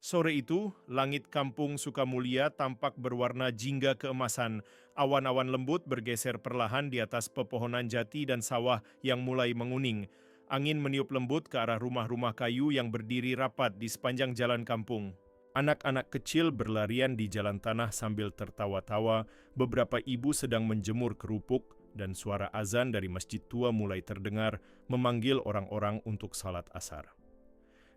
Sore itu, langit kampung Sukamulya tampak berwarna jingga keemasan. Awan-awan lembut bergeser perlahan di atas pepohonan jati dan sawah yang mulai menguning. Angin meniup lembut ke arah rumah-rumah kayu yang berdiri rapat di sepanjang jalan kampung. Anak-anak kecil berlarian di jalan tanah sambil tertawa-tawa. Beberapa ibu sedang menjemur kerupuk, dan suara azan dari masjid tua mulai terdengar, memanggil orang-orang untuk salat asar.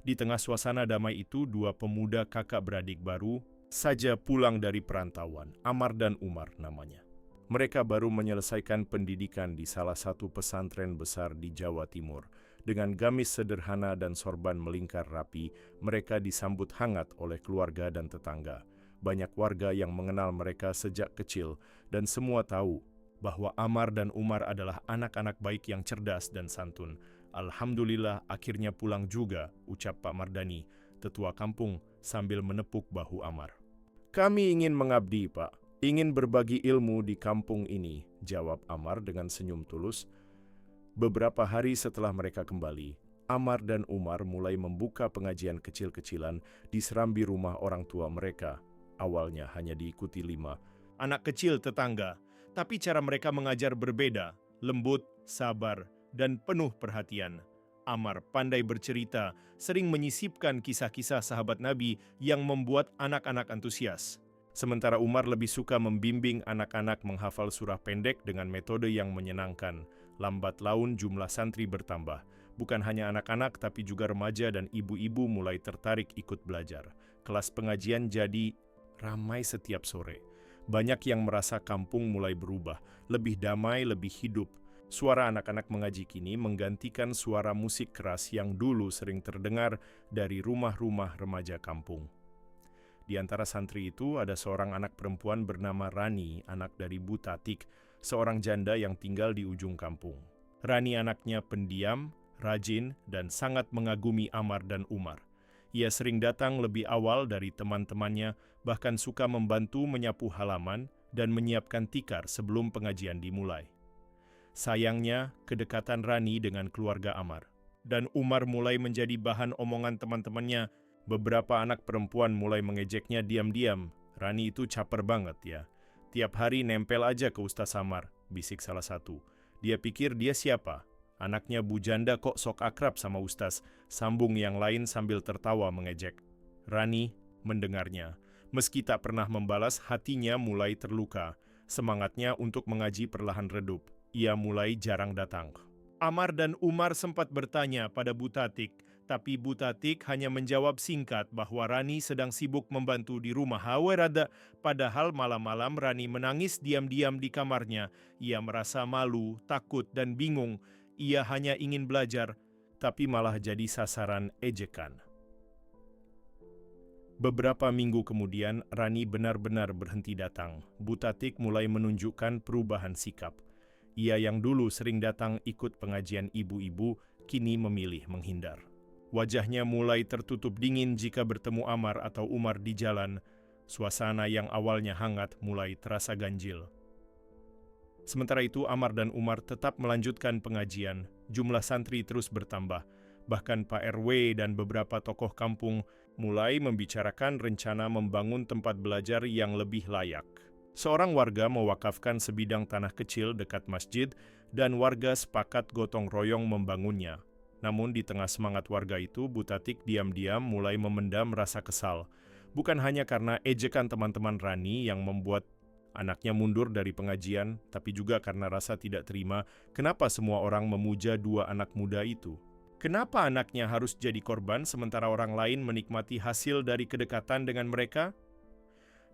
Di tengah suasana damai itu, dua pemuda kakak beradik baru saja pulang dari perantauan, Amar dan Umar namanya. Mereka baru menyelesaikan pendidikan di salah satu pesantren besar di Jawa Timur. Dengan gamis sederhana dan sorban melingkar rapi, mereka disambut hangat oleh keluarga dan tetangga. Banyak warga yang mengenal mereka sejak kecil, dan semua tahu bahwa Amar dan Umar adalah anak-anak baik yang cerdas dan santun. Alhamdulillah akhirnya pulang juga, ucap Pak Mardani, tetua kampung, sambil menepuk bahu Amar. Kami ingin mengabdi, Pak. Ingin berbagi ilmu di kampung ini, jawab Amar dengan senyum tulus. Beberapa hari setelah mereka kembali, Amar dan Umar mulai membuka pengajian kecil-kecilan di serambi rumah orang tua mereka. Awalnya hanya diikuti 5 anak kecil tetangga, tapi cara mereka mengajar berbeda, lembut, sabar, dan penuh perhatian. Amar pandai bercerita, sering menyisipkan kisah-kisah sahabat Nabi yang membuat anak-anak antusias. Sementara Umar lebih suka membimbing anak-anak menghafal surah pendek dengan metode yang menyenangkan. Lambat laun jumlah santri bertambah. Bukan hanya anak-anak tapi juga remaja dan ibu-ibu mulai tertarik ikut belajar. Kelas pengajian jadi ramai setiap sore. Banyak yang merasa kampung mulai berubah, lebih damai, lebih hidup. Suara anak-anak mengaji kini menggantikan suara musik keras yang dulu sering terdengar dari rumah-rumah remaja kampung. Di antara santri itu ada seorang anak perempuan bernama Rani, anak dari Bu Tatik, seorang janda yang tinggal di ujung kampung. Rani anaknya pendiam, rajin, dan sangat mengagumi Amar dan Umar. Ia sering datang lebih awal dari teman-temannya, bahkan suka membantu menyapu halaman dan menyiapkan tikar sebelum pengajian dimulai. Sayangnya, kedekatan Rani dengan keluarga Amar dan Umar mulai menjadi bahan omongan teman-temannya. Beberapa anak perempuan mulai mengejeknya diam-diam. Rani itu caper banget ya. Tiap hari nempel aja ke Ustaz Amar, bisik salah satu. Dia pikir dia siapa? Anaknya Bu Janda kok sok akrab sama Ustaz, sambung yang lain sambil tertawa mengejek. Rani mendengarnya. Meski tak pernah membalas, hatinya mulai terluka. Semangatnya untuk mengaji perlahan redup. Ia mulai jarang datang. Amar dan Umar sempat bertanya pada Bu Tatik, tapi Bu Tatik hanya menjawab singkat bahwa Rani sedang sibuk membantu di rumah Hawerada. Padahal malam-malam Rani menangis diam-diam di kamarnya. Ia merasa malu, takut, dan bingung. Ia hanya ingin belajar, tapi malah jadi sasaran ejekan. Beberapa minggu kemudian, Rani benar-benar berhenti datang. Bu Tatik mulai menunjukkan perubahan sikap. Ia yang dulu sering datang ikut pengajian ibu-ibu, kini memilih menghindar. Wajahnya mulai tertutup dingin jika bertemu Amar atau Umar di jalan. Suasana yang awalnya hangat mulai terasa ganjil. Sementara itu, Amar dan Umar tetap melanjutkan pengajian. Jumlah santri terus bertambah. Bahkan Pak RW dan beberapa tokoh kampung mulai membicarakan rencana membangun tempat belajar yang lebih layak. Seorang warga mewakafkan sebidang tanah kecil dekat masjid dan warga sepakat gotong royong membangunnya. Namun di tengah semangat warga itu, Bu Tatik diam-diam mulai memendam rasa kesal. Bukan hanya karena ejekan teman-teman Rani yang membuat anaknya mundur dari pengajian, tapi juga karena rasa tidak terima kenapa semua orang memuja dua anak muda itu. Kenapa anaknya harus jadi korban sementara orang lain menikmati hasil dari kedekatan dengan mereka?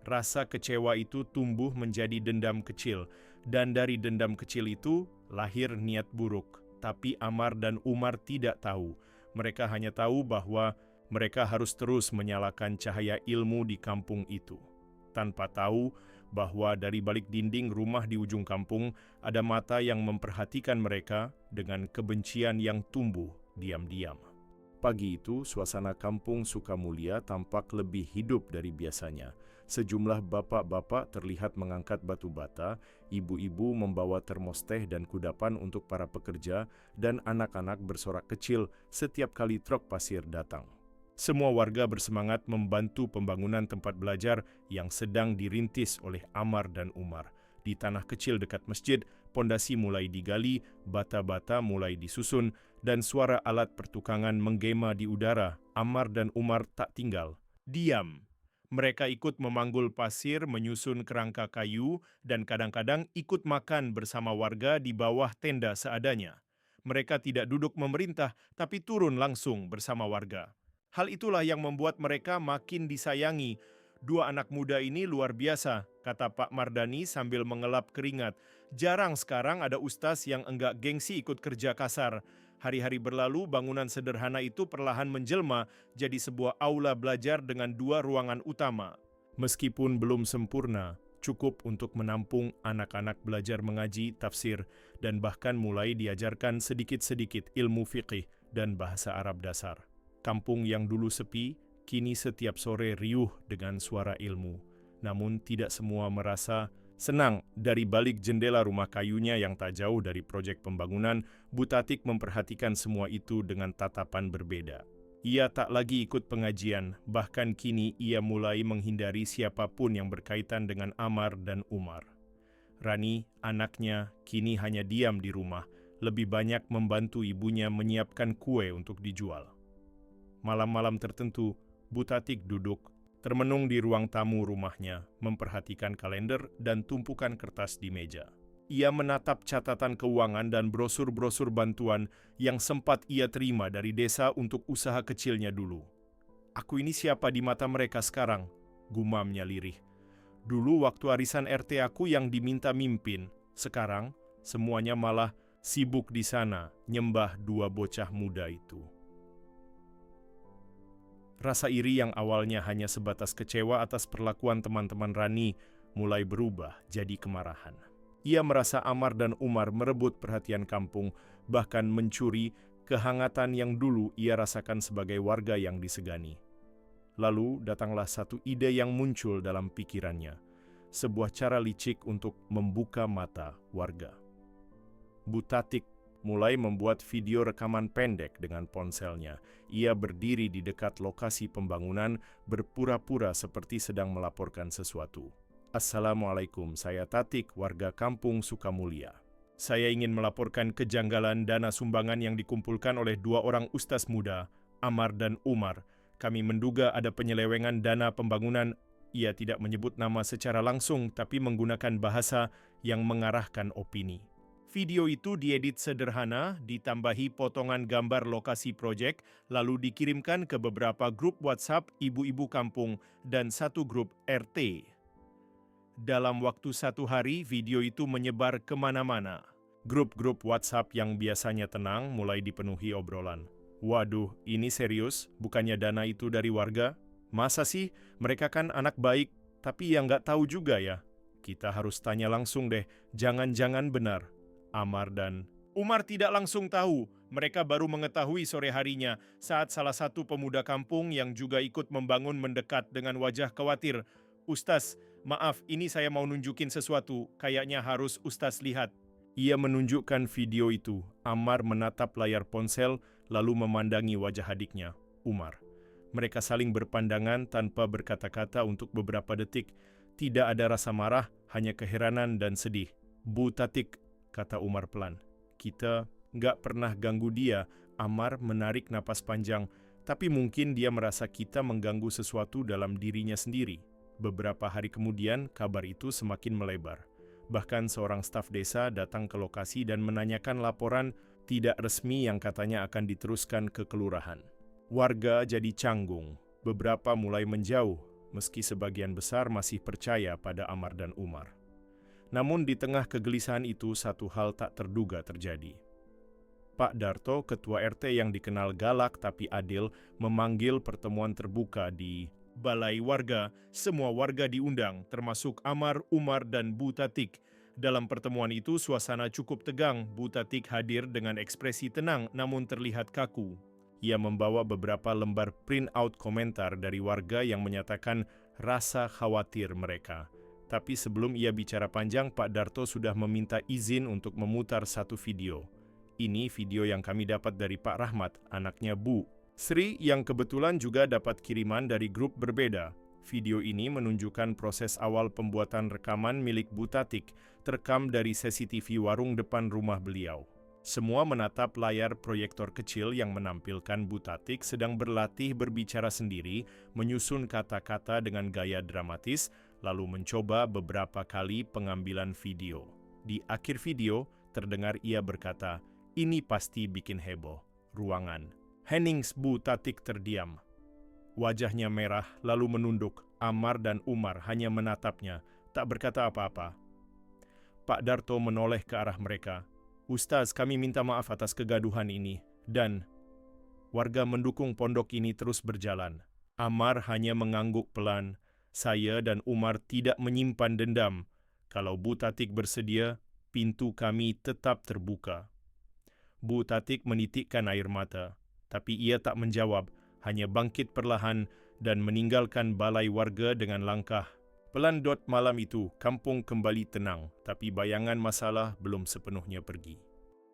Rasa kecewa itu tumbuh menjadi dendam kecil, dan dari dendam kecil itu lahir niat buruk. Tapi Amar dan Umar tidak tahu. Mereka hanya tahu bahwa mereka harus terus menyalakan cahaya ilmu di kampung itu. Tanpa tahu bahwa dari balik dinding rumah di ujung kampung ada mata yang memperhatikan mereka dengan kebencian yang tumbuh diam-diam. Pagi itu, suasana kampung Sukamulya tampak lebih hidup dari biasanya. Sejumlah bapak-bapak terlihat mengangkat batu bata, ibu-ibu membawa termos teh dan kudapan untuk para pekerja, dan anak-anak bersorak kecil setiap kali truk pasir datang. Semua warga bersemangat membantu pembangunan tempat belajar yang sedang dirintis oleh Amar dan Umar. Di tanah kecil dekat masjid, pondasi mulai digali, bata-bata mulai disusun, dan suara alat pertukangan menggema di udara. Amar dan Umar tak tinggal diam. Mereka ikut memanggul pasir, menyusun kerangka kayu, dan kadang-kadang ikut makan bersama warga di bawah tenda seadanya. Mereka tidak duduk memerintah, tapi turun langsung bersama warga. Hal itulah yang membuat mereka makin disayangi. Dua anak muda ini luar biasa, kata Pak Mardani sambil mengelap keringat. Jarang sekarang ada ustaz yang enggak gengsi ikut kerja kasar. Hari-hari berlalu, bangunan sederhana itu perlahan menjelma jadi sebuah aula belajar dengan 2 ruangan utama. Meskipun belum sempurna, cukup untuk menampung anak-anak belajar mengaji, tafsir, dan bahkan mulai diajarkan sedikit-sedikit ilmu fiqih dan bahasa Arab dasar. Kampung yang dulu sepi, kini setiap sore riuh dengan suara ilmu. Namun tidak semua merasa senang. Dari balik jendela rumah kayunya yang tak jauh dari proyek pembangunan, Bu Tatik memperhatikan semua itu dengan tatapan berbeda. Ia tak lagi ikut pengajian, bahkan kini ia mulai menghindari siapapun yang berkaitan dengan Amar dan Umar. Rani, anaknya, kini hanya diam di rumah, lebih banyak membantu ibunya menyiapkan kue untuk dijual. Malam-malam tertentu, Bu Tatik duduk, termenung di ruang tamu rumahnya, memperhatikan kalender dan tumpukan kertas di meja. Ia menatap catatan keuangan dan brosur-brosur bantuan yang sempat ia terima dari desa untuk usaha kecilnya dulu. Aku ini siapa di mata mereka sekarang? Gumamnya lirih. Dulu waktu arisan RT aku yang diminta mimpin, sekarang semuanya malah sibuk di sana, nyembah 2 bocah muda itu. Rasa iri yang awalnya hanya sebatas kecewa atas perlakuan teman-teman Rani mulai berubah jadi kemarahan. Ia merasa Amar dan Umar merebut perhatian kampung, bahkan mencuri kehangatan yang dulu ia rasakan sebagai warga yang disegani. Lalu datanglah satu ide yang muncul dalam pikirannya, sebuah cara licik untuk membuka mata warga. Bu Tatik mulai membuat video rekaman pendek dengan ponselnya. Ia berdiri di dekat lokasi pembangunan, berpura-pura seperti sedang melaporkan sesuatu. Assalamualaikum, saya Tatik, warga kampung Sukamulya. Saya ingin melaporkan kejanggalan dana sumbangan yang dikumpulkan oleh 2 orang ustaz muda, Amar dan Umar. Kami menduga ada penyelewengan dana pembangunan. Ia tidak menyebut nama secara langsung, tapi menggunakan bahasa yang mengarahkan opini. Video itu diedit sederhana, ditambahi potongan gambar lokasi proyek, lalu dikirimkan ke beberapa grup WhatsApp ibu-ibu kampung dan 1 grup RT. Dalam waktu 1 hari, video itu menyebar kemana-mana. Grup-grup WhatsApp yang biasanya tenang mulai dipenuhi obrolan. Waduh, ini serius? Bukannya dana itu dari warga? Masa sih? Mereka kan anak baik, tapi yang nggak tahu juga ya. Kita harus tanya langsung deh, jangan-jangan benar. Amar dan Umar tidak langsung tahu. Mereka baru mengetahui sore harinya saat salah satu pemuda kampung yang juga ikut membangun mendekat dengan wajah khawatir. Ustaz, maaf, ini saya mau nunjukin sesuatu. Kayaknya harus Ustaz lihat. Ia menunjukkan video itu. Amar menatap layar ponsel lalu memandangi wajah adiknya, Umar. Mereka saling berpandangan tanpa berkata-kata untuk beberapa detik. Tidak ada rasa marah, hanya keheranan dan sedih. Bu Tatik, kata Umar pelan. Kita nggak pernah ganggu dia. Amar menarik napas panjang, tapi mungkin dia merasa kita mengganggu sesuatu dalam dirinya sendiri. Beberapa hari kemudian, kabar itu semakin melebar. Bahkan seorang staf desa datang ke lokasi dan menanyakan laporan tidak resmi yang katanya akan diteruskan ke kelurahan. Warga jadi canggung. Beberapa mulai menjauh, meski sebagian besar masih percaya pada Amar dan Umar. Namun di tengah kegelisahan itu, satu hal tak terduga terjadi. Pak Darto, ketua RT yang dikenal galak tapi adil, memanggil pertemuan terbuka di balai warga. Semua warga diundang, termasuk Amar, Umar, dan Bu Tatik. Dalam pertemuan itu, suasana cukup tegang. Bu Tatik hadir dengan ekspresi tenang namun terlihat kaku. Ia membawa beberapa lembar print out komentar dari warga yang menyatakan rasa khawatir mereka. Tapi sebelum ia bicara panjang, Pak Darto sudah meminta izin untuk memutar satu video. Ini video yang kami dapat dari Pak Rahmat, anaknya Bu. Sri yang kebetulan juga dapat kiriman dari grup berbeda. Video ini menunjukkan proses awal pembuatan rekaman milik Bu Tatik, terekam dari CCTV warung depan rumah beliau. Semua menatap layar proyektor kecil yang menampilkan Bu Tatik sedang berlatih berbicara sendiri, menyusun kata-kata dengan gaya dramatis, lalu mencoba beberapa kali pengambilan video. Di akhir video, terdengar ia berkata, "Ini pasti bikin heboh." Ruangan. Hennings Bu Tatik terdiam. Wajahnya merah, lalu menunduk. Amar dan Umar hanya menatapnya, tak berkata apa-apa. Pak Darto menoleh ke arah mereka. "Ustaz, kami minta maaf atas kegaduhan ini." Dan warga mendukung pondok ini terus berjalan. Amar hanya mengangguk pelan. "Saya dan Umar tidak menyimpan dendam. Kalau Bu Tatik bersedia, pintu kami tetap terbuka." Bu Tatik menitikkan air mata, tapi ia tak menjawab, hanya bangkit perlahan dan meninggalkan balai warga dengan langkah pelan. Malam itu, kampung kembali tenang, tapi bayangan masalah belum sepenuhnya pergi.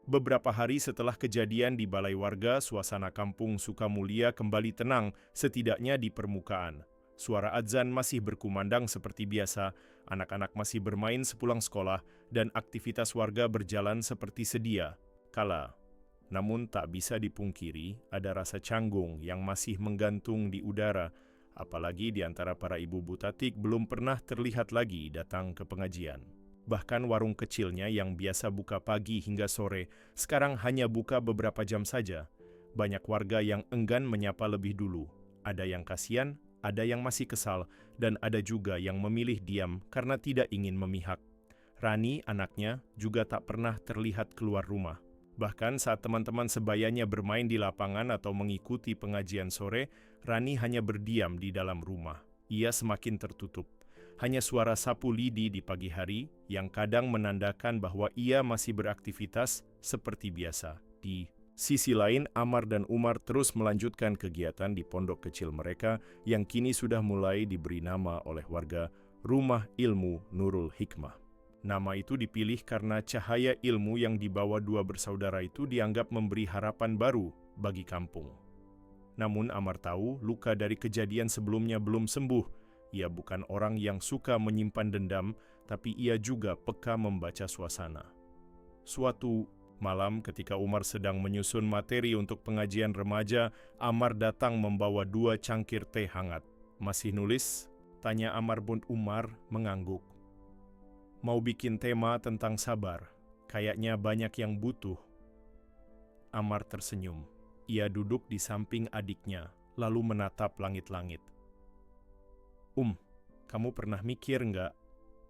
Beberapa hari setelah kejadian di balai warga, suasana kampung Sukamulia kembali tenang, setidaknya di permukaan. Suara adzan masih berkumandang seperti biasa, anak-anak masih bermain sepulang sekolah, dan aktivitas warga berjalan seperti sedia kala. Namun tak bisa dipungkiri, ada rasa canggung yang masih menggantung di udara, apalagi di antara para ibu Bu Tatik belum pernah terlihat lagi datang ke pengajian. Bahkan warung kecilnya yang biasa buka pagi hingga sore, sekarang hanya buka beberapa jam saja. Banyak warga yang enggan menyapa lebih dulu. Ada yang kasihan, ada yang masih kesal, dan ada juga yang memilih diam karena tidak ingin memihak. Rani, anaknya, juga tak pernah terlihat keluar rumah. Bahkan saat teman-teman sebayanya bermain di lapangan atau mengikuti pengajian sore, Rani hanya berdiam di dalam rumah. Ia semakin tertutup. Hanya suara sapu lidi di pagi hari yang kadang menandakan bahwa ia masih beraktivitas seperti biasa. Di sisi lain, Amar dan Umar terus melanjutkan kegiatan di pondok kecil mereka yang kini sudah mulai diberi nama oleh warga Rumah Ilmu Nurul Hikmah. Nama itu dipilih karena cahaya ilmu yang dibawa dua bersaudara itu dianggap memberi harapan baru bagi kampung. Namun Amar tahu luka dari kejadian sebelumnya belum sembuh. Ia bukan orang yang suka menyimpan dendam, tapi ia juga peka membaca suasana. Suatu malam ketika Umar sedang menyusun materi untuk pengajian remaja, Amar datang membawa 2 cangkir teh hangat. "Masih nulis?" tanya Amar. Umar mengangguk. "Mau bikin tema tentang sabar. Kayaknya banyak yang butuh." Amar tersenyum. Ia duduk di samping adiknya, lalu menatap langit-langit. Kamu pernah mikir nggak,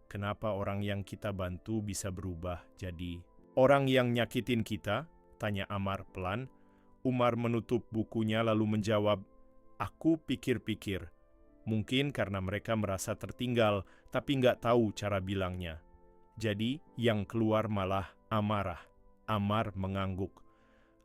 kenapa orang yang kita bantu bisa berubah jadi orang yang nyakitin kita?" tanya Amar pelan. Umar menutup bukunya lalu menjawab, "Aku pikir-pikir. Mungkin karena mereka merasa tertinggal, tapi nggak tahu cara bilangnya. Jadi yang keluar malah amarah." Amar mengangguk.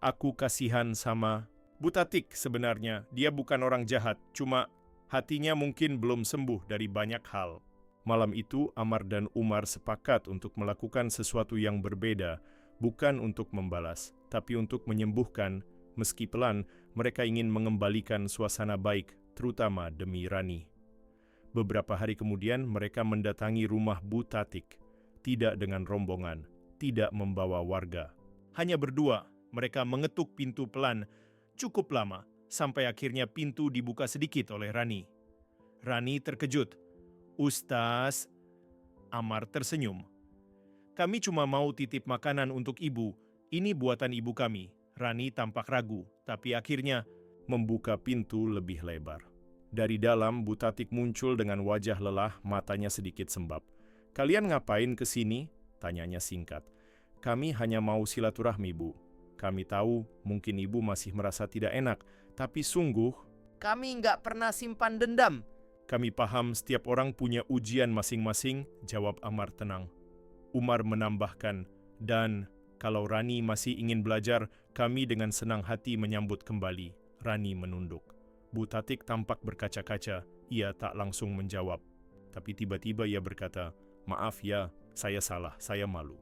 "Aku kasihan sama Bu Tatik sebenarnya. Dia bukan orang jahat, cuma hatinya mungkin belum sembuh dari banyak hal." Malam itu, Amar dan Umar sepakat untuk melakukan sesuatu yang berbeda, bukan untuk membalas, tapi untuk menyembuhkan. Meski pelan, mereka ingin mengembalikan suasana baik, terutama demi Rani. Beberapa hari kemudian, mereka mendatangi rumah Bu Tatik. Tidak dengan rombongan, tidak membawa warga. Hanya berdua, mereka mengetuk pintu pelan, cukup lama, sampai akhirnya pintu dibuka sedikit oleh Rani. Rani terkejut. "Ustaz," Amar tersenyum. "Kami cuma mau titip makanan untuk ibu. Ini buatan ibu kami." Rani tampak ragu, tapi akhirnya membuka pintu lebih lebar. Dari dalam, Bu Tatik muncul dengan wajah lelah, matanya sedikit sembab. "Kalian ngapain ke sini?" tanyanya singkat. "Kami hanya mau silaturahmi, Bu. Kami tahu mungkin ibu masih merasa tidak enak, tapi sungguh kami nggak pernah simpan dendam." "Kami paham setiap orang punya ujian masing-masing," jawab Amar tenang. Umar menambahkan, "Dan kalau Rani masih ingin belajar, kami dengan senang hati menyambut kembali." Rani menunduk. Bu Tatik tampak berkaca-kaca. Ia tak langsung menjawab. Tapi tiba-tiba ia berkata, "Maaf ya, saya salah, saya malu."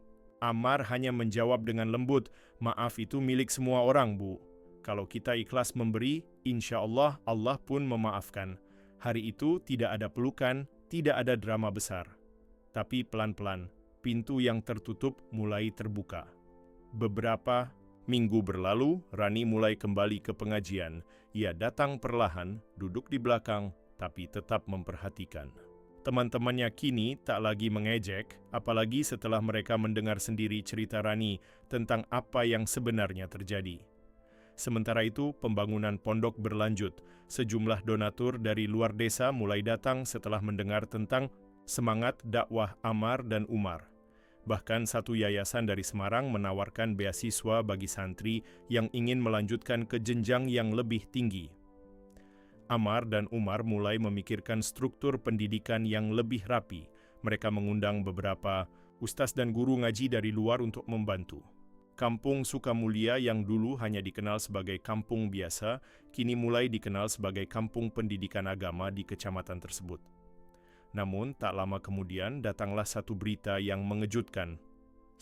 Amar hanya menjawab dengan lembut, "Maaf itu milik semua orang, Bu." Kalau kita ikhlas memberi, insya Allah Allah pun memaafkan. Hari itu tidak ada pelukan, tidak ada drama besar. Tapi pelan-pelan, pintu yang tertutup mulai terbuka. Beberapa minggu berlalu, Rani mulai kembali ke pengajian. Ia datang perlahan, duduk di belakang, tapi tetap memperhatikan. Teman-temannya kini tak lagi mengejek, apalagi setelah mereka mendengar sendiri cerita Rani tentang apa yang sebenarnya terjadi. Sementara itu, pembangunan pondok berlanjut. Sejumlah donatur dari luar desa mulai datang setelah mendengar tentang semangat dakwah Ammar dan Umar. Bahkan satu yayasan dari Semarang menawarkan beasiswa bagi santri yang ingin melanjutkan ke jenjang yang lebih tinggi. Ammar dan Umar mulai memikirkan struktur pendidikan yang lebih rapi. Mereka mengundang beberapa ustaz dan guru ngaji dari luar untuk membantu. Kampung Sukamulya yang dulu hanya dikenal sebagai kampung biasa, kini mulai dikenal sebagai kampung pendidikan agama di kecamatan tersebut. Namun, tak lama kemudian datanglah satu berita yang mengejutkan.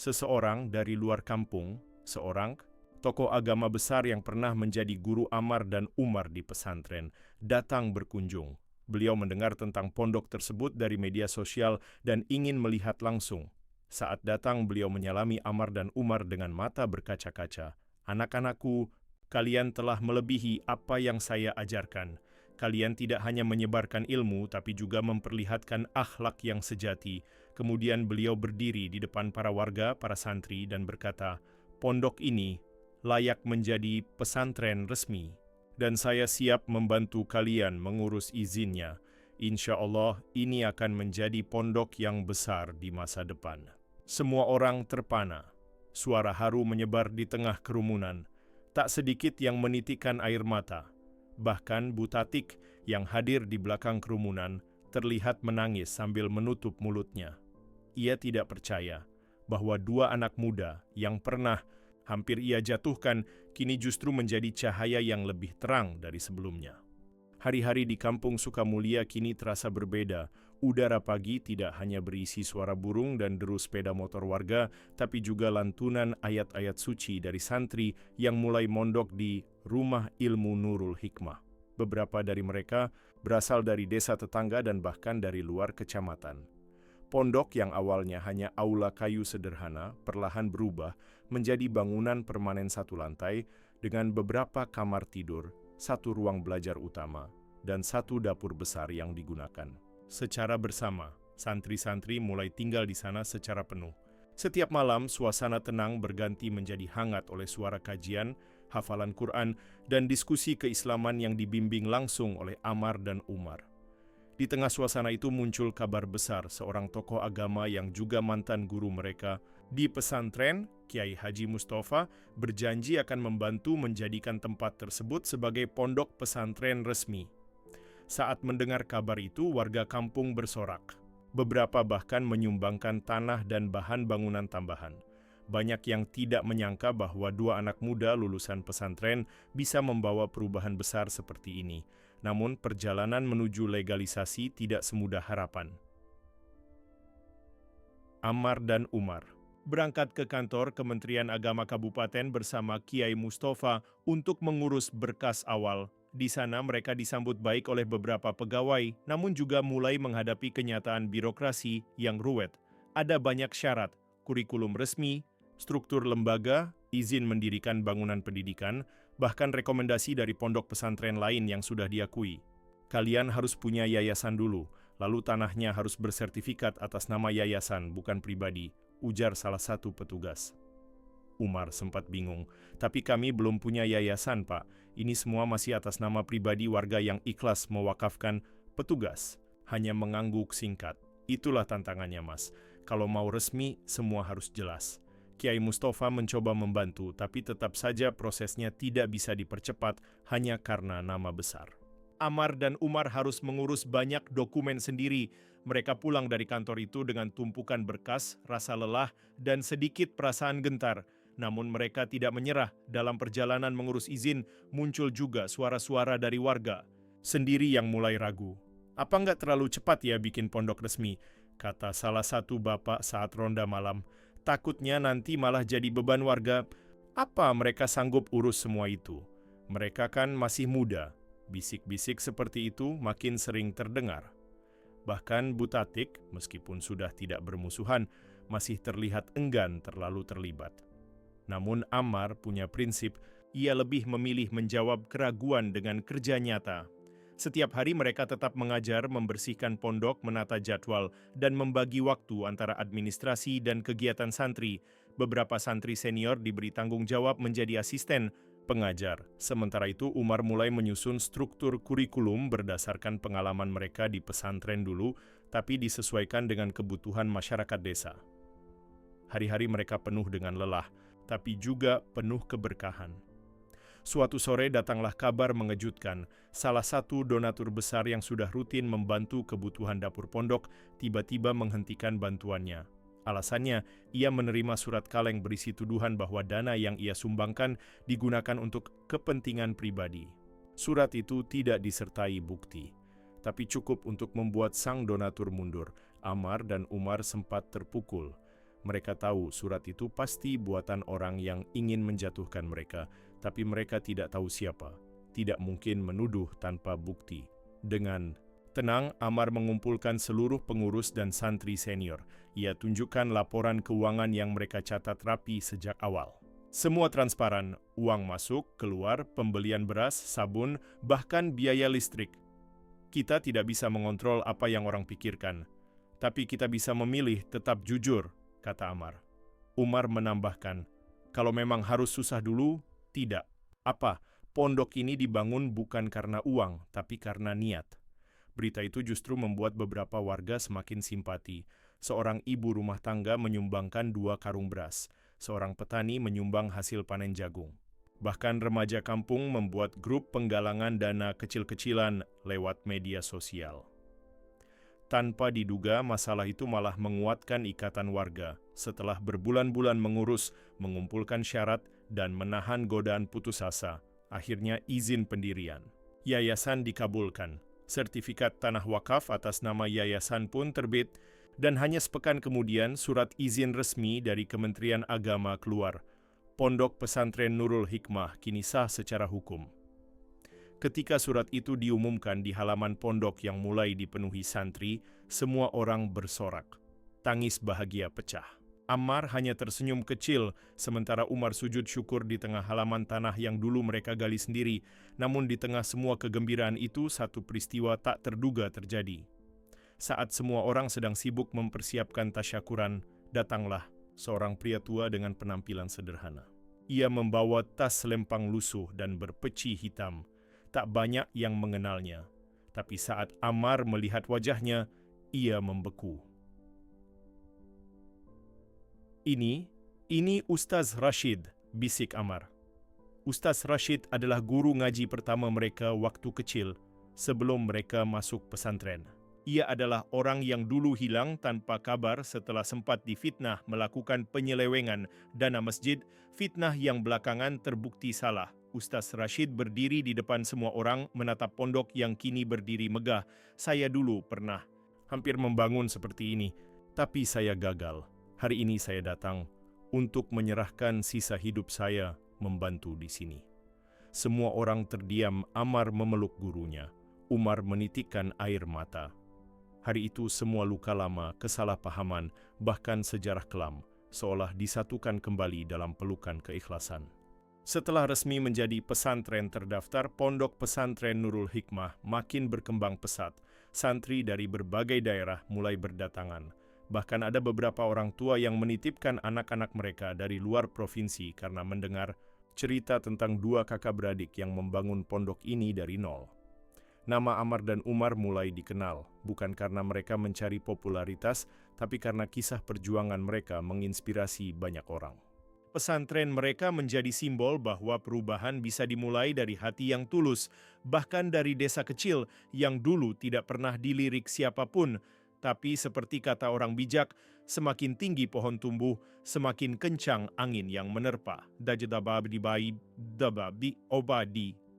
Seseorang dari luar kampung, seorang tokoh agama besar yang pernah menjadi guru Ammar dan Umar di pesantren, datang berkunjung. Beliau mendengar tentang pondok tersebut dari media sosial dan ingin melihat langsung. Saat datang, beliau menyalami Ammar dan Umar dengan mata berkaca-kaca. "Anak-anakku, kalian telah melebihi apa yang saya ajarkan. Kalian tidak hanya menyebarkan ilmu, tapi juga memperlihatkan akhlak yang sejati." Kemudian beliau berdiri di depan para warga, para santri, dan berkata, "Pondok ini layak menjadi pesantren resmi, dan saya siap membantu kalian mengurus izinnya. Insya Allah, ini akan menjadi pondok yang besar di masa depan." Semua orang terpana. Suara haru menyebar di tengah kerumunan. Tak sedikit yang menitikkan air mata. Bahkan Bu Tatik yang hadir di belakang kerumunan terlihat menangis sambil menutup mulutnya. Ia tidak percaya bahwa dua anak muda yang pernah hampir ia jatuhkan kini justru menjadi cahaya yang lebih terang dari sebelumnya. Hari-hari di Kampung Sukamulya kini terasa berbeda. Udara pagi tidak hanya berisi suara burung dan deru sepeda motor warga, tapi juga lantunan ayat-ayat suci dari santri yang mulai mondok di Rumah Ilmu Nurul Hikmah. Beberapa dari mereka berasal dari desa tetangga dan bahkan dari luar kecamatan. Pondok yang awalnya hanya aula kayu sederhana, perlahan berubah menjadi bangunan permanen satu lantai dengan beberapa kamar tidur, satu ruang belajar utama, dan satu dapur besar yang digunakan. Secara bersama, santri-santri mulai tinggal di sana secara penuh. Setiap malam, suasana tenang berganti menjadi hangat oleh suara kajian, hafalan Quran, dan diskusi keislaman yang dibimbing langsung oleh Ammar dan Umar. Di tengah suasana itu muncul kabar besar seorang tokoh agama yang juga mantan guru mereka di pesantren, Kiai Haji Mustafa, berjanji akan membantu menjadikan tempat tersebut sebagai pondok pesantren resmi. Saat mendengar kabar itu, warga kampung bersorak. Beberapa bahkan menyumbangkan tanah dan bahan bangunan tambahan. Banyak yang tidak menyangka bahwa dua anak muda lulusan pesantren bisa membawa perubahan besar seperti ini. Namun perjalanan menuju legalisasi tidak semudah harapan. Ammar dan Umar berangkat ke kantor Kementerian Agama Kabupaten bersama Kiai Mustafa untuk mengurus berkas awal. Di sana mereka disambut baik oleh beberapa pegawai, namun juga mulai menghadapi kenyataan birokrasi yang ruwet. Ada banyak syarat, kurikulum resmi, struktur lembaga, izin mendirikan bangunan pendidikan, bahkan rekomendasi dari pondok pesantren lain yang sudah diakui. Kalian harus punya yayasan dulu, lalu tanahnya harus bersertifikat atas nama yayasan, bukan pribadi, ujar salah satu petugas. Umar sempat bingung, "Tapi kami belum punya yayasan, Pak. Ini semua masih atas nama pribadi warga yang ikhlas mewakafkan." Petugas hanya mengangguk singkat. "Itulah tantangannya, Mas. Kalau mau resmi, semua harus jelas." Kiai Mustafa mencoba membantu, tapi tetap saja prosesnya tidak bisa dipercepat hanya karena nama besar. Ammar dan Umar harus mengurus banyak dokumen sendiri. Mereka pulang dari kantor itu dengan tumpukan berkas, rasa lelah, dan sedikit perasaan gentar. Namun mereka tidak menyerah. Dalam perjalanan mengurus izin, muncul juga suara-suara dari warga sendiri yang mulai ragu. "Apa nggak terlalu cepat ya bikin pondok resmi?" kata salah satu bapak saat ronda malam. "Takutnya nanti malah jadi beban warga. Apa mereka sanggup urus semua itu?" Mereka kan masih muda. Bisik-bisik seperti itu makin sering terdengar. Bahkan Butatik, meskipun sudah tidak bermusuhan, masih terlihat enggan terlalu terlibat. Namun Ammar punya prinsip, ia lebih memilih menjawab keraguan dengan kerja nyata. Setiap hari mereka tetap mengajar, membersihkan pondok, menata jadwal, dan membagi waktu antara administrasi dan kegiatan santri. Beberapa santri senior diberi tanggung jawab menjadi asisten pengajar. Sementara itu, Umar mulai menyusun struktur kurikulum berdasarkan pengalaman mereka di pesantren dulu, tapi disesuaikan dengan kebutuhan masyarakat desa. Hari-hari mereka penuh dengan lelah, tapi juga penuh keberkahan. Suatu sore datanglah kabar mengejutkan. Salah satu donatur besar yang sudah rutin membantu kebutuhan dapur pondok tiba-tiba menghentikan bantuannya. Alasannya, ia menerima surat kaleng berisi tuduhan bahwa dana yang ia sumbangkan digunakan untuk kepentingan pribadi. Surat itu tidak disertai bukti, tapi cukup untuk membuat sang donatur mundur. Ammar dan Umar sempat terpukul. Mereka tahu surat itu pasti buatan orang yang ingin menjatuhkan mereka, tapi mereka tidak tahu siapa. Tidak mungkin menuduh tanpa bukti. Dengan tenang, Ammar mengumpulkan seluruh pengurus dan santri senior. Ia tunjukkan laporan keuangan yang mereka catat rapi sejak awal. Semua transparan, uang masuk, keluar, pembelian beras, sabun, bahkan biaya listrik. Kita tidak bisa mengontrol apa yang orang pikirkan, tapi kita bisa memilih tetap jujur, kata Ammar. Umar menambahkan, kalau memang harus susah dulu, tidak. Apa? Pondok ini dibangun bukan karena uang, tapi karena niat. Berita itu justru membuat beberapa warga semakin simpati. Seorang ibu rumah tangga menyumbangkan 2 karung beras. Seorang petani menyumbang hasil panen jagung. Bahkan remaja kampung membuat grup penggalangan dana kecil-kecilan lewat media sosial. Tanpa diduga, masalah itu malah menguatkan ikatan warga. Setelah berbulan-bulan mengurus, mengumpulkan syarat, dan menahan godaan putus asa, akhirnya izin pendirian. Yayasan dikabulkan. Sertifikat tanah wakaf atas nama yayasan pun terbit, dan hanya sepekan kemudian surat izin resmi dari Kementerian Agama keluar. Pondok Pesantren Nurul Hikmah kini sah secara hukum. Ketika surat itu diumumkan di halaman pondok yang mulai dipenuhi santri, semua orang bersorak. Tangis bahagia pecah. Ammar hanya tersenyum kecil, sementara Umar sujud syukur di tengah halaman tanah yang dulu mereka gali sendiri. Namun di tengah semua kegembiraan itu, satu peristiwa tak terduga terjadi. Saat semua orang sedang sibuk mempersiapkan tasyakuran, datanglah seorang pria tua dengan penampilan sederhana. Ia membawa tas selempang lusuh dan berpeci hitam. Tak banyak yang mengenalnya, tapi saat Ammar melihat wajahnya, ia membeku. Ini Ustaz Rashid, bisik Ammar. Ustaz Rashid adalah guru ngaji pertama mereka waktu kecil, sebelum mereka masuk pesantren. Ia adalah orang yang dulu hilang tanpa kabar setelah sempat difitnah melakukan penyelewengan dana masjid, fitnah yang belakangan terbukti salah. Ustaz Rashid berdiri di depan semua orang menatap pondok yang kini berdiri megah. Saya dulu pernah hampir membangun seperti ini, tapi saya gagal. Hari ini saya datang untuk menyerahkan sisa hidup saya membantu di sini. Semua orang terdiam. Ammar memeluk gurunya. Umar menitikkan air mata. Hari itu semua luka lama, kesalahpahaman, bahkan sejarah kelam, seolah disatukan kembali dalam pelukan keikhlasan. Setelah resmi menjadi pesantren terdaftar, Pondok Pesantren Nurul Hikmah makin berkembang pesat. Santri dari berbagai daerah mulai berdatangan. Bahkan ada beberapa orang tua yang menitipkan anak-anak mereka dari luar provinsi karena mendengar cerita tentang 2 kakak beradik yang membangun pondok ini dari nol. Nama Ammar dan Umar mulai dikenal, bukan karena mereka mencari popularitas, tapi karena kisah perjuangan mereka menginspirasi banyak orang. Pesantren mereka menjadi simbol bahwa perubahan bisa dimulai dari hati yang tulus, bahkan dari desa kecil yang dulu tidak pernah dilirik siapapun. Tapi seperti kata orang bijak, semakin tinggi pohon tumbuh, semakin kencang angin yang menerpa.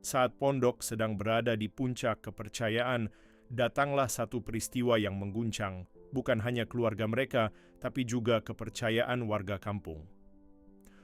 Saat pondok sedang berada di puncak kepercayaan, datanglah satu peristiwa yang mengguncang, bukan hanya keluarga mereka, tapi juga kepercayaan warga kampung.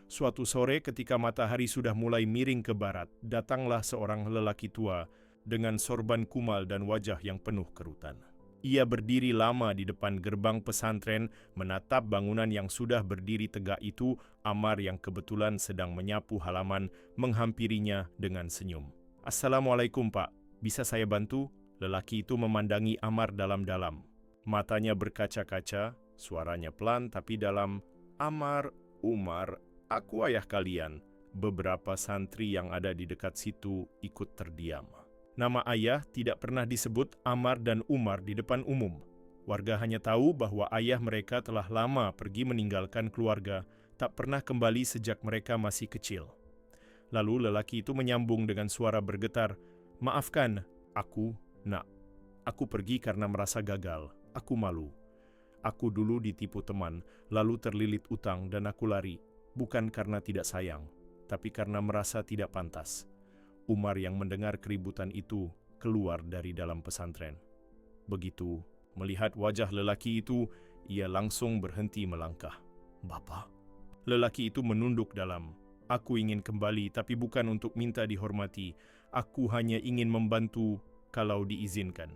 Suatu sore ketika matahari sudah mulai miring ke barat, datanglah seorang lelaki tua dengan sorban kumal dan wajah yang penuh kerutan. Ia berdiri lama di depan gerbang pesantren, menatap bangunan yang sudah berdiri tegak itu. Ammar yang kebetulan sedang menyapu halaman menghampirinya dengan senyum. "Assalamualaikum, Pak. Bisa saya bantu?" Lelaki itu memandangi Ammar dalam-dalam. Matanya berkaca-kaca, suaranya pelan tapi dalam. "Ammar, Umar, aku ayah kalian." Beberapa santri yang ada di dekat situ ikut terdiam. Nama ayah tidak pernah disebut Ammar dan Umar di depan umum. Warga hanya tahu bahwa ayah mereka telah lama pergi meninggalkan keluarga, tak pernah kembali sejak mereka masih kecil. Lalu lelaki itu menyambung dengan suara bergetar, "Maafkan, nak. Aku pergi karena merasa gagal. Aku malu. Aku dulu ditipu teman, lalu terlilit utang dan aku lari. Bukan karena tidak sayang, tapi karena merasa tidak pantas." Umar yang mendengar keributan itu keluar dari dalam pesantren. Begitu melihat wajah lelaki itu, ia langsung berhenti melangkah. "Bapak?" Lelaki itu menunduk dalam. "Aku ingin kembali, tapi bukan untuk minta dihormati. Aku hanya ingin membantu kalau diizinkan."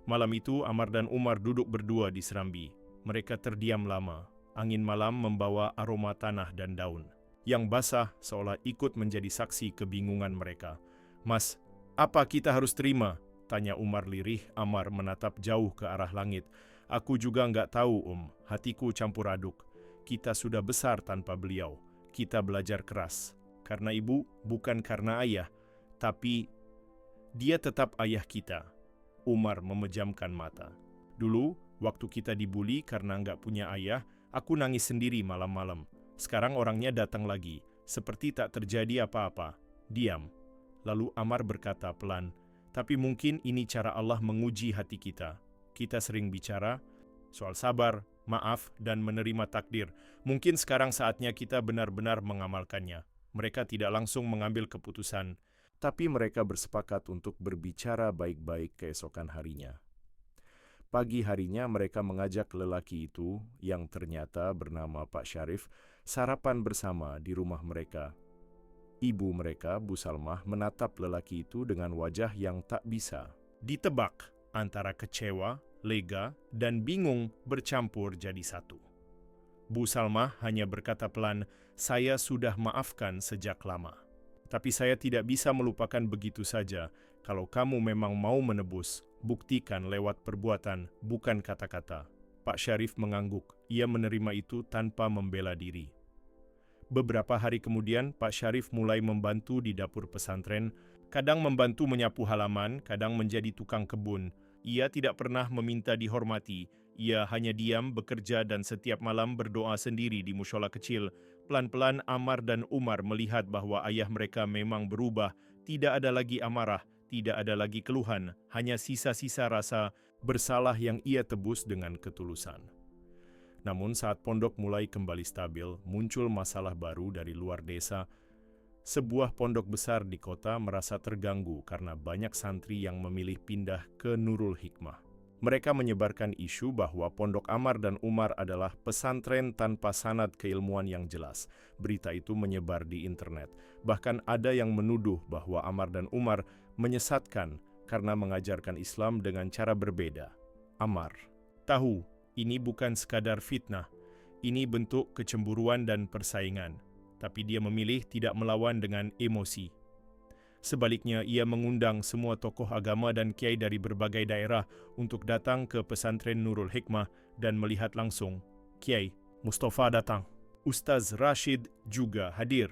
Malam itu Ammar dan Umar duduk berdua di serambi. Mereka terdiam lama. Angin malam membawa aroma tanah dan daun yang basah seolah ikut menjadi saksi kebingungan mereka. "Mas, apa kita harus terima?" tanya Umar lirih. Ammar menatap jauh ke arah langit. "Aku juga nggak tahu, hatiku campur aduk. Kita sudah besar tanpa beliau. Kita belajar keras. Karena ibu, bukan karena ayah. Tapi dia tetap ayah kita." Umar memejamkan mata. "Dulu, waktu kita dibuli karena nggak punya ayah, aku nangis sendiri malam-malam. Sekarang orangnya datang lagi, seperti tak terjadi apa-apa. Diam." Lalu Ammar berkata pelan, "Tapi mungkin ini cara Allah menguji hati kita. Kita sering bicara soal sabar, maaf, dan menerima takdir. Mungkin sekarang saatnya kita benar-benar mengamalkannya." Mereka tidak langsung mengambil keputusan, tapi mereka bersepakat untuk berbicara baik-baik keesokan harinya. Pagi harinya mereka mengajak lelaki itu, yang ternyata bernama Pak Syarif, sarapan bersama di rumah mereka. Ibu mereka, Bu Salmah, menatap lelaki itu dengan wajah yang tak bisa ditebak, antara kecewa, lega, dan bingung bercampur jadi satu. Bu Salmah hanya berkata pelan, "Saya sudah maafkan sejak lama. Tapi saya tidak bisa melupakan begitu saja. Kalau kamu memang mau menebus, buktikan lewat perbuatan, bukan kata-kata." Pak Syarif mengangguk. Ia menerima itu tanpa membela diri. Beberapa hari kemudian, Pak Syarif mulai membantu di dapur pesantren, kadang membantu menyapu halaman, kadang menjadi tukang kebun. Ia tidak pernah meminta dihormati. Ia hanya diam, bekerja, dan setiap malam berdoa sendiri di mushola kecil. Pelan-pelan Ammar dan Umar melihat bahwa ayah mereka memang berubah. Tidak ada lagi amarah, tidak ada lagi keluhan, hanya sisa-sisa rasa bersalah yang ia tebus dengan ketulusan. Namun saat pondok mulai kembali stabil, muncul masalah baru dari luar desa. Sebuah pondok besar di kota merasa terganggu karena banyak santri yang memilih pindah ke Nurul Hikmah. Mereka menyebarkan isu bahwa Pondok Ammar dan Umar adalah pesantren tanpa sanad keilmuan yang jelas. Berita itu menyebar di internet. Bahkan ada yang menuduh bahwa Ammar dan Umar menyesatkan karena mengajarkan Islam dengan cara berbeda. Ammar tahu ini bukan sekadar fitnah, ini bentuk kecemburuan dan persaingan. Tapi dia memilih tidak melawan dengan emosi. Sebaliknya, ia mengundang semua tokoh agama dan kiai dari berbagai daerah untuk datang ke pesantren Nurul Hikmah dan melihat langsung. Kiai Mustafa datang. Ustaz Rashid juga hadir.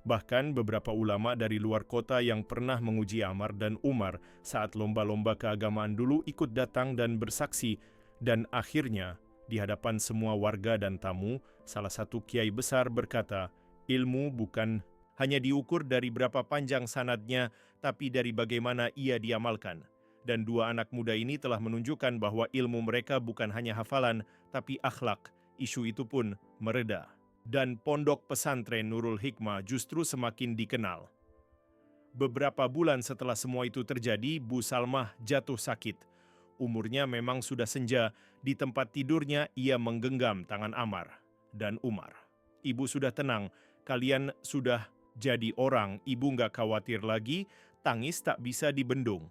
Bahkan beberapa ulama dari luar kota yang pernah menguji Ammar dan Umar saat lomba-lomba keagamaan dulu ikut datang dan bersaksi. Dan akhirnya, di hadapan semua warga dan tamu, salah satu kiai besar berkata, "Ilmu bukan hanya diukur dari berapa panjang sanadnya, tapi dari bagaimana ia diamalkan." Dan dua anak muda ini telah menunjukkan bahwa ilmu mereka bukan hanya hafalan, tapi akhlak. Isu itu pun mereda. Dan pondok pesantren Nurul Hikmah justru semakin dikenal. Beberapa bulan setelah semua itu terjadi, Bu Salmah jatuh sakit. Umurnya memang sudah senja, di tempat tidurnya ia menggenggam tangan Ammar dan Umar. Ibu sudah tenang, kalian sudah jadi orang, ibu nggak khawatir lagi, tangis tak bisa dibendung.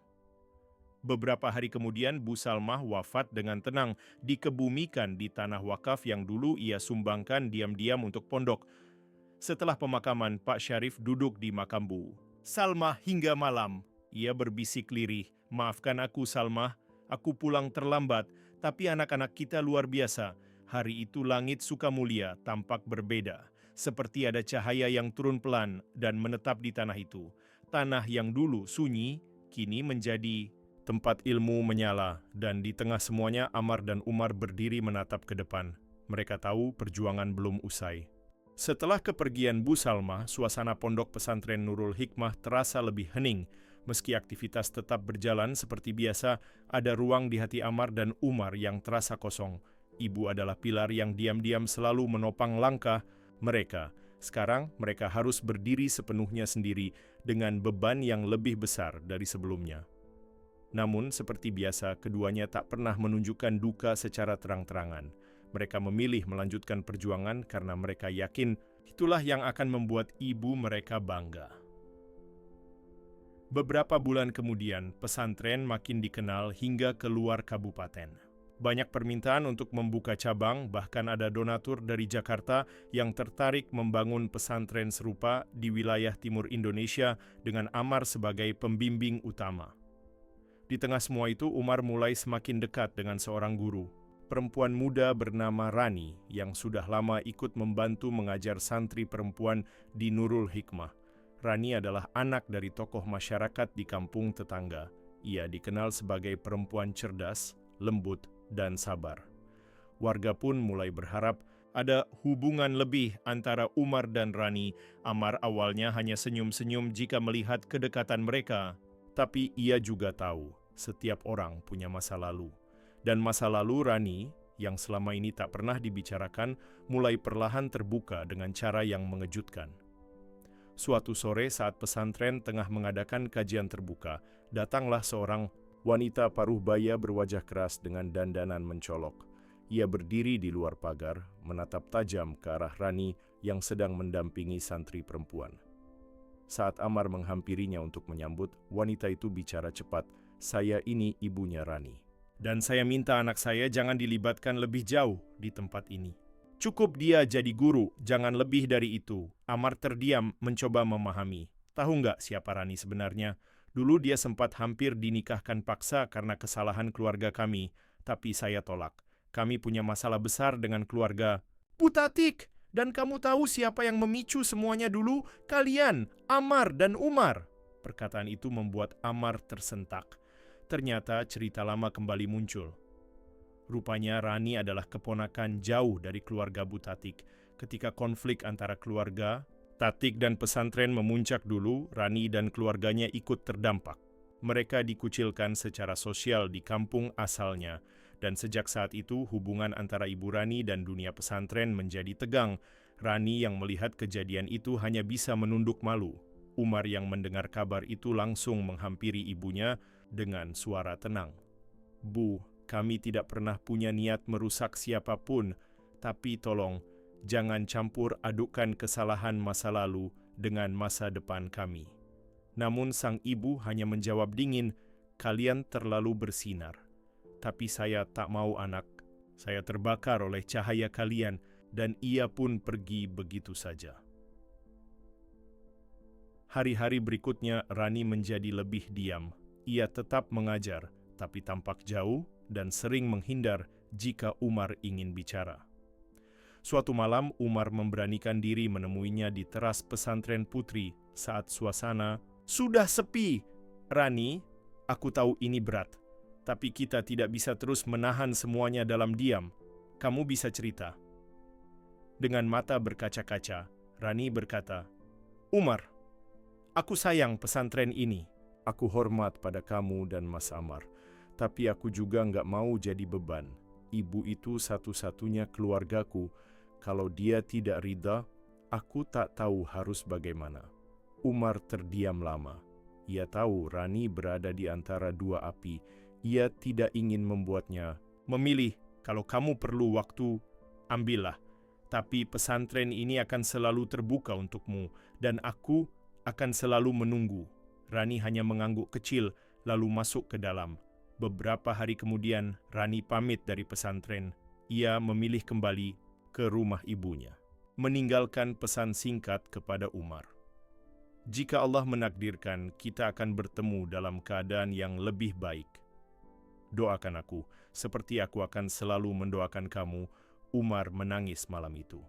Beberapa hari kemudian Bu Salmah wafat dengan tenang, dikebumikan di tanah wakaf yang dulu ia sumbangkan diam-diam untuk pondok. Setelah pemakaman, Pak Syarif duduk di makam Bu Salmah hingga malam. Ia berbisik lirih, "Maafkan aku Salmah, aku pulang terlambat, tapi anak-anak kita luar biasa. Hari itu langit Sukamulia tampak berbeda, seperti ada cahaya yang turun pelan dan menetap di tanah itu. Tanah yang dulu sunyi, kini menjadi tempat ilmu menyala, dan di tengah semuanya Amar dan Umar berdiri menatap ke depan. Mereka tahu perjuangan belum usai." Setelah kepergian Bu Salmah, suasana pondok pesantren Nurul Hikmah terasa lebih hening. Meski aktivitas tetap berjalan seperti biasa, ada ruang di hati Amar dan Umar yang terasa kosong. Ibu adalah pilar yang diam-diam selalu menopang langkah mereka. Sekarang mereka harus berdiri sepenuhnya sendiri dengan beban yang lebih besar dari sebelumnya. Namun, seperti biasa, keduanya tak pernah menunjukkan duka secara terang-terangan. Mereka memilih melanjutkan perjuangan karena mereka yakin itulah yang akan membuat ibu mereka bangga. Beberapa bulan kemudian, pesantren makin dikenal hingga keluar kabupaten. Banyak permintaan untuk membuka cabang, bahkan ada donatur dari Jakarta yang tertarik membangun pesantren serupa di wilayah timur Indonesia dengan Amar sebagai pembimbing utama. Di tengah semua itu, Umar mulai semakin dekat dengan seorang guru, perempuan muda bernama Rani yang sudah lama ikut membantu mengajar santri perempuan di Nurul Hikmah. Rani adalah anak dari tokoh masyarakat di kampung tetangga. Ia dikenal sebagai perempuan cerdas, lembut, dan sabar. Warga pun mulai berharap ada hubungan lebih antara Umar dan Rani. Amar awalnya hanya senyum-senyum jika melihat kedekatan mereka, tapi ia juga tahu setiap orang punya masa lalu. Dan masa lalu Rani, yang selama ini tak pernah dibicarakan, mulai perlahan terbuka dengan cara yang mengejutkan. Suatu sore saat pesantren tengah mengadakan kajian terbuka, datanglah seorang wanita paruh baya berwajah keras dengan dandanan mencolok. Ia berdiri di luar pagar, menatap tajam ke arah Rani yang sedang mendampingi santri perempuan. Saat Amar menghampirinya untuk menyambut, wanita itu bicara cepat, "Saya ini ibunya Rani. Dan saya minta anak saya jangan dilibatkan lebih jauh di tempat ini. Cukup dia jadi guru, jangan lebih dari itu." Amar terdiam mencoba memahami. Tahu nggak siapa Rani sebenarnya? Dulu dia sempat hampir dinikahkan paksa karena kesalahan keluarga kami, tapi saya tolak. Kami punya masalah besar dengan keluarga Butatik, dan kamu tahu siapa yang memicu semuanya dulu? Kalian, Amar dan Umar. Perkataan itu membuat Amar tersentak. Ternyata cerita lama kembali muncul. Rupanya Rani adalah keponakan jauh dari keluarga Butatik. Ketika konflik antara keluarga Tatik dan pesantren memuncak dulu, Rani dan keluarganya ikut terdampak. Mereka dikucilkan secara sosial di kampung asalnya, dan sejak saat itu hubungan antara Ibu Rani dan dunia pesantren menjadi tegang. Rani yang melihat kejadian itu hanya bisa menunduk malu. Umar yang mendengar kabar itu langsung menghampiri ibunya dengan suara tenang. "Bu, kami tidak pernah punya niat merusak siapapun, tapi tolong, jangan campur adukkan kesalahan masa lalu dengan masa depan kami." Namun sang ibu hanya menjawab dingin, "Kalian terlalu bersinar. Tapi saya tak mau anak. Saya terbakar oleh cahaya kalian." Dan ia pun pergi begitu saja. Hari-hari berikutnya Rani menjadi lebih diam. Ia tetap mengajar, tapi tampak jauh dan sering menghindar jika Umar ingin bicara. Suatu malam, Umar memberanikan diri menemuinya di teras pesantren putri saat suasana sudah sepi. "Rani, aku tahu ini berat, tapi kita tidak bisa terus menahan semuanya dalam diam. Kamu bisa cerita." Dengan mata berkaca-kaca, Rani berkata, "Umar, aku sayang pesantren ini. Aku hormat pada kamu dan Mas Amar, tapi aku juga nggak mau jadi beban. Ibu itu satu-satunya keluargaku. Kalau dia tidak ridha, aku tak tahu harus bagaimana." Umar terdiam lama. Ia tahu Rani berada di antara dua api. Ia tidak ingin membuatnya memilih. "Kalau kamu perlu waktu, ambillah. Tapi pesantren ini akan selalu terbuka untukmu, dan aku akan selalu menunggu. Rani hanya mengangguk kecil, lalu masuk ke dalam. Beberapa hari kemudian, Rani pamit dari pesantren. Ia memilih kembali ke rumah ibunya, meninggalkan pesan singkat kepada Umar. Jika Allah menakdirkan, kita akan bertemu dalam keadaan yang lebih baik. Doakan aku, seperti aku akan selalu mendoakan kamu. Umar menangis malam itu.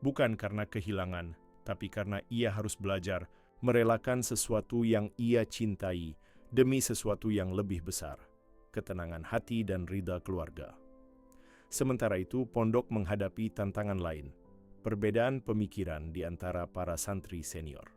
Bukan karena kehilangan, tapi karena ia harus belajar merelakan sesuatu yang ia cintai demi sesuatu yang lebih besar, ketenangan hati dan ridha keluarga. Sementara itu, pondok menghadapi tantangan lain, perbedaan pemikiran di antara para santri senior.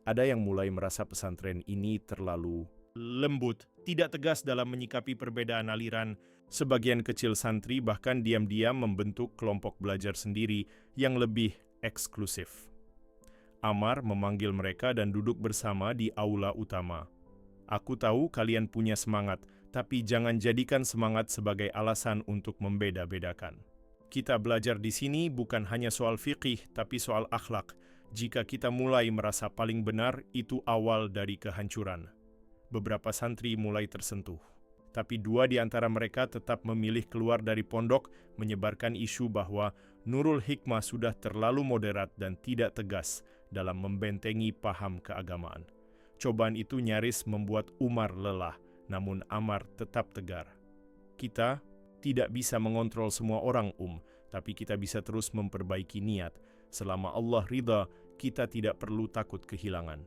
Ada yang mulai merasa pesantren ini terlalu lembut, tidak tegas dalam menyikapi perbedaan aliran. Sebagian kecil santri bahkan diam-diam membentuk kelompok belajar sendiri yang lebih eksklusif. Amar memanggil mereka dan duduk bersama di aula utama. Aku tahu kalian punya semangat, tapi jangan jadikan semangat sebagai alasan untuk membeda-bedakan. Kita belajar di sini bukan hanya soal fikih, tapi soal akhlak. Jika kita mulai merasa paling benar, itu awal dari kehancuran. Beberapa santri mulai tersentuh. Tapi 2 di antara mereka tetap memilih keluar dari pondok, menyebarkan isu bahwa Nurul Hikmah sudah terlalu moderat dan tidak tegas dalam membentengi paham keagamaan. Cobaan itu nyaris membuat Umar lelah, namun Amar tetap tegar. Kita tidak bisa mengontrol semua orang, tapi kita bisa terus memperbaiki niat. Selama Allah ridha, kita tidak perlu takut kehilangan.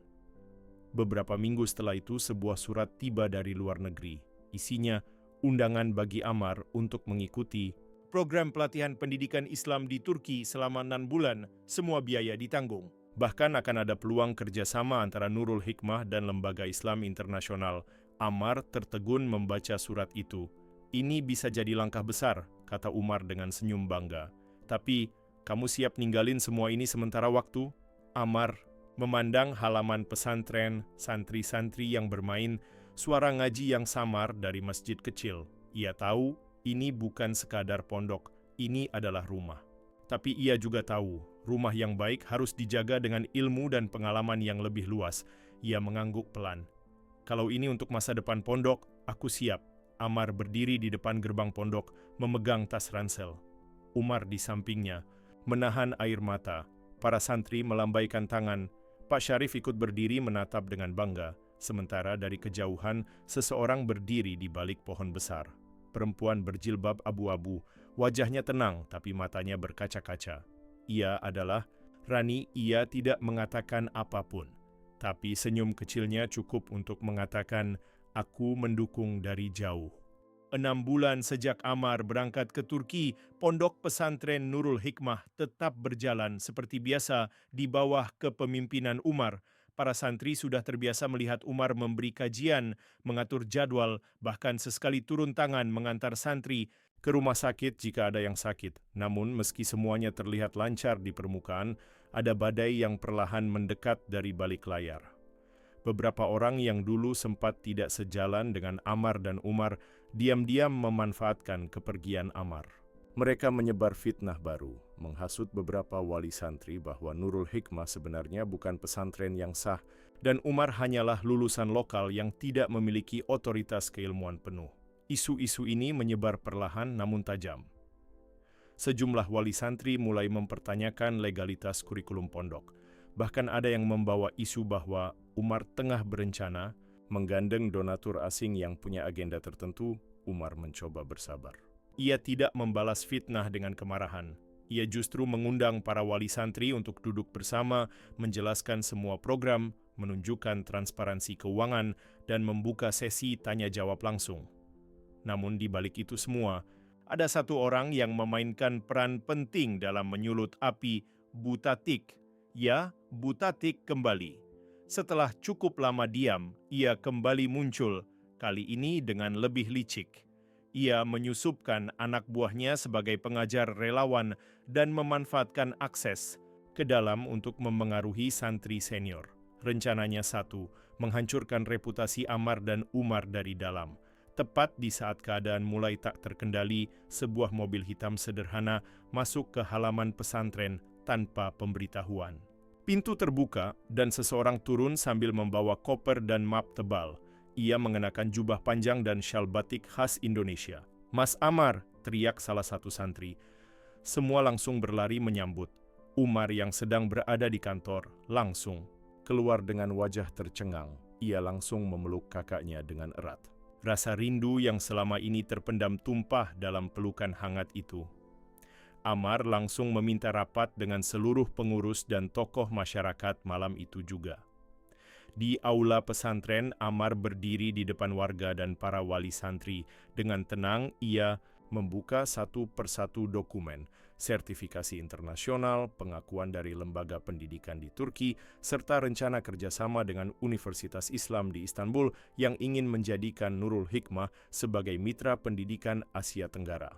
Beberapa minggu setelah itu, sebuah surat tiba dari luar negeri. Isinya undangan bagi Amar untuk mengikuti program pelatihan pendidikan Islam di Turki selama 6 bulan, semua biaya ditanggung. Bahkan akan ada peluang kerjasama antara Nurul Hikmah dan Lembaga Islam Internasional. Amar tertegun membaca surat itu. Ini bisa jadi langkah besar, kata Umar dengan senyum bangga. Tapi, kamu siap ninggalin semua ini sementara waktu? Amar memandang halaman pesantren, santri-santri yang bermain, suara ngaji yang samar dari masjid kecil. Ia tahu ini bukan sekadar pondok, ini adalah rumah. Tapi ia juga tahu, rumah yang baik harus dijaga dengan ilmu dan pengalaman yang lebih luas. Ia mengangguk pelan. Kalau ini untuk masa depan pondok, aku siap. Amar berdiri di depan gerbang pondok, memegang tas ransel. Umar di sampingnya, menahan air mata. Para santri melambaikan tangan. Pak Syarif ikut berdiri menatap dengan bangga. Sementara dari kejauhan, seseorang berdiri di balik pohon besar. Perempuan berjilbab abu-abu, wajahnya tenang tapi matanya berkaca-kaca. Ia adalah Rani. Ia tidak mengatakan apapun, tapi senyum kecilnya cukup untuk mengatakan, aku mendukung dari jauh. 6 bulan sejak Amar berangkat ke Turki, pondok pesantren Nurul Hikmah tetap berjalan seperti biasa di bawah kepemimpinan Umar. Para santri sudah terbiasa melihat Umar memberi kajian, mengatur jadwal, bahkan sesekali turun tangan mengantar santri ke rumah sakit jika ada yang sakit. Namun meski semuanya terlihat lancar di permukaan, ada badai yang perlahan mendekat dari balik layar. Beberapa orang yang dulu sempat tidak sejalan dengan Amar dan Umar diam-diam memanfaatkan kepergian Amar. Mereka menyebar fitnah baru, menghasut beberapa wali santri bahwa Nurul Hikmah sebenarnya bukan pesantren yang sah dan Umar hanyalah lulusan lokal yang tidak memiliki otoritas keilmuan penuh. Isu-isu ini menyebar perlahan namun tajam. Sejumlah wali santri mulai mempertanyakan legalitas kurikulum pondok. Bahkan ada yang membawa isu bahwa Umar tengah berencana menggandeng donatur asing yang punya agenda tertentu. Umar mencoba bersabar. Ia tidak membalas fitnah dengan kemarahan. Ia justru mengundang para wali santri untuk duduk bersama, menjelaskan semua program, menunjukkan transparansi keuangan, dan membuka sesi tanya-jawab langsung. Namun di balik itu semua, ada satu orang yang memainkan peran penting dalam menyulut api, Butatik. Ya, Butatik kembali. Setelah cukup lama diam, ia kembali muncul, kali ini dengan lebih licik. Ia menyusupkan anak buahnya sebagai pengajar relawan dan memanfaatkan akses ke dalam untuk memengaruhi santri senior. Rencananya satu, menghancurkan reputasi Amar dan Umar dari dalam. Tepat di saat keadaan mulai tak terkendali, sebuah mobil hitam sederhana masuk ke halaman pesantren tanpa pemberitahuan. Pintu terbuka dan seseorang turun sambil membawa koper dan map tebal. Ia mengenakan jubah panjang dan syal batik khas Indonesia. "Mas Amar!" teriak salah satu santri. Semua langsung berlari menyambut. Umar yang sedang berada di kantor langsung keluar dengan wajah tercengang. Ia langsung memeluk kakaknya dengan erat. Rasa rindu yang selama ini terpendam tumpah dalam pelukan hangat itu. Amar langsung meminta rapat dengan seluruh pengurus dan tokoh masyarakat malam itu juga. Di aula pesantren, Amar berdiri di depan warga dan para wali santri. Dengan tenang, ia membuka satu persatu dokumen, sertifikasi internasional, pengakuan dari lembaga pendidikan di Turki, serta rencana kerjasama dengan Universitas Islam di Istanbul yang ingin menjadikan Nurul Hikmah sebagai mitra pendidikan Asia Tenggara.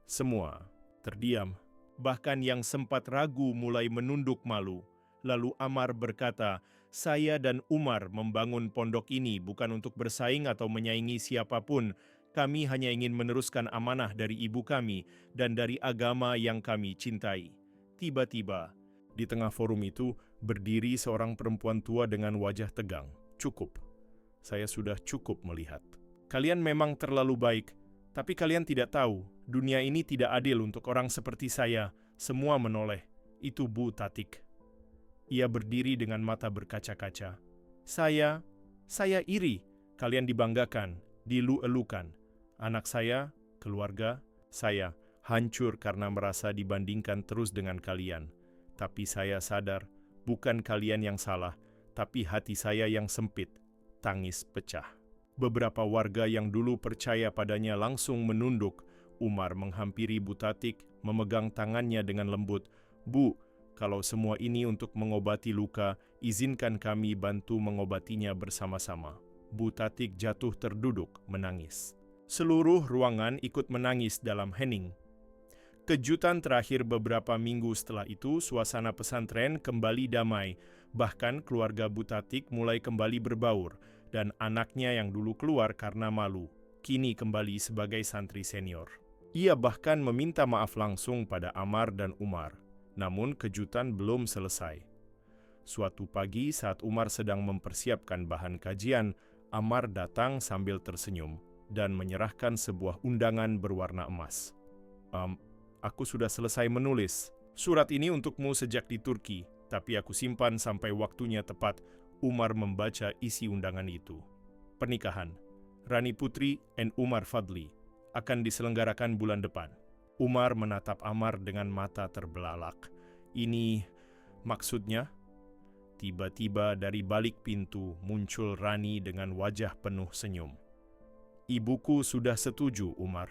Semua terdiam, bahkan yang sempat ragu mulai menunduk malu. Lalu Amar berkata, "Saya dan Umar membangun pondok ini bukan untuk bersaing atau menyaingi siapapun. Kami hanya ingin meneruskan amanah dari ibu kami dan dari agama yang kami cintai." Tiba-tiba, di tengah forum itu, berdiri seorang perempuan tua dengan wajah tegang. "Cukup. Saya sudah cukup melihat. Kalian memang terlalu baik, tapi kalian tidak tahu, dunia ini tidak adil untuk orang seperti saya." Semua menoleh. Itu Bu Tatik. Ia berdiri dengan mata berkaca-kaca. Saya iri. Kalian dibanggakan, dielu-elukan. Anak saya, keluarga, saya hancur karena merasa dibandingkan terus dengan kalian. Tapi saya sadar, bukan kalian yang salah, tapi hati saya yang sempit." Tangis pecah. Beberapa warga yang dulu percaya padanya langsung menunduk. Umar menghampiri Bu Tatik, memegang tangannya dengan lembut. "Bu, kalau semua ini untuk mengobati luka, izinkan kami bantu mengobatinya bersama-sama." Bu Tatik jatuh terduduk, menangis. Seluruh ruangan ikut menangis dalam hening. Kejutan terakhir beberapa minggu setelah itu, suasana pesantren kembali damai. Bahkan keluarga Bu Tatik mulai kembali berbaur, dan anaknya yang dulu keluar karena malu, kini kembali sebagai santri senior. Ia bahkan meminta maaf langsung pada Amar dan Umar. Namun kejutan belum selesai. Suatu pagi saat Umar sedang mempersiapkan bahan kajian, Amar datang sambil tersenyum dan menyerahkan sebuah undangan berwarna emas. Aku sudah selesai menulis. Surat ini untukmu sejak di Turki, tapi aku simpan sampai waktunya tepat." Umar membaca isi undangan itu. Pernikahan Rani Putri dan Umar Fadli akan diselenggarakan bulan depan. Umar menatap Amar dengan mata terbelalak. "Ini maksudnya?" Tiba-tiba dari balik pintu muncul Rani dengan wajah penuh senyum. "Ibuku sudah setuju, Umar.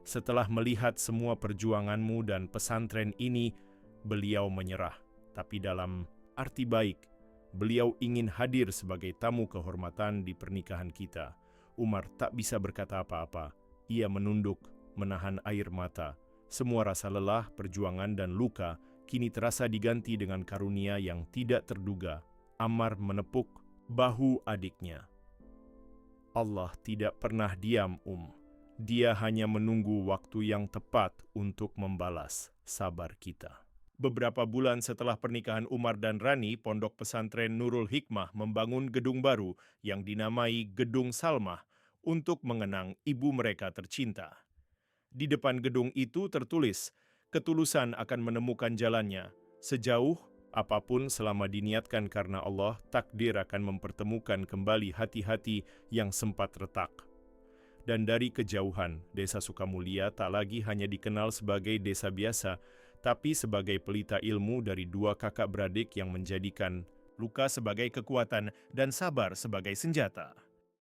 Setelah melihat semua perjuanganmu dan pesantren ini, beliau menyerah. Tapi dalam arti baik, beliau ingin hadir sebagai tamu kehormatan di pernikahan kita." Umar tak bisa berkata apa-apa. Ia menunduk, menahan air mata. Semua rasa lelah, perjuangan, dan luka kini terasa diganti dengan karunia yang tidak terduga. Amar menepuk bahu adiknya. "Allah tidak pernah diam, Dia hanya menunggu waktu yang tepat untuk membalas sabar kita." Beberapa bulan setelah pernikahan Umar dan Rani, Pondok Pesantren Nurul Hikmah membangun gedung baru yang dinamai Gedung Salmah untuk mengenang ibu mereka tercinta. Di depan gedung itu tertulis, "Ketulusan akan menemukan jalannya. Sejauh apapun selama diniatkan karena Allah, takdir akan mempertemukan kembali hati-hati yang sempat retak." Dan dari kejauhan, Desa Sukamulia tak lagi hanya dikenal sebagai desa biasa, tapi sebagai pelita ilmu dari dua kakak beradik yang menjadikan luka sebagai kekuatan dan sabar sebagai senjata.